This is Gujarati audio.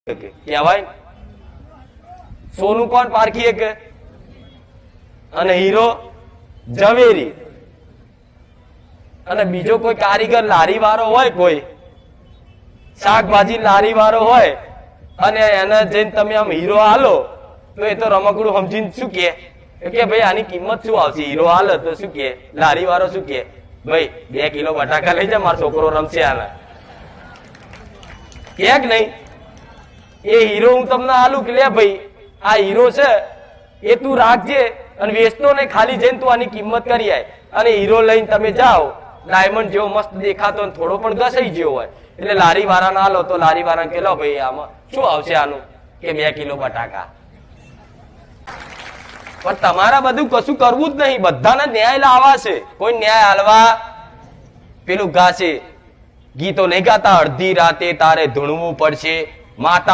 કહેવાય સોનું કોણ પારખી કે અને હીરો ઝવેરી અને બીજો કોઈ કારીગર લારી વાળો હોય, કોઈ શાકભાજી લારી વાળો હોય અને એને જઈને તમે આમ હીરો હાલો તો એ તો રમકડું સમજીને શું કે ભાઈ આની કિંમત શું આવશે? હીરો હાલો તો શું કે લારી વાળો શું કે ભાઈ 2 કિલો બટાકા લઈ જા, મારો છોકરો રમશે આને, કે નહીં? એ હીરો હું તમને આલું કે લે ભાઈ આ હીરો છે એ તું રાખજે અને વેચતો નહીં, ખાલી જઈને તું આની કિંમત કરી આય. અને હીરો લઈને તમે જાઓ, ડાયમંડ જેવો મસ્ત દેખાતો થોડો પણ ઘસાઈ ગયો હોય એટલે લારી વાળા ના લો તો લારી વાળા કે લો ભાઈ આમાં શું આવશે આનું કે 2 કિલો બટાકા. પણ તમારા બધું કશું કરવું જ નહીં, બધાને ન્યાય લાવવા છે. કોઈ ન્યાય હાલવા પેલું ગાશે ગીતો નહીં ગાતા, અડધી રાતે તારે ધૂણવું પડશે માતા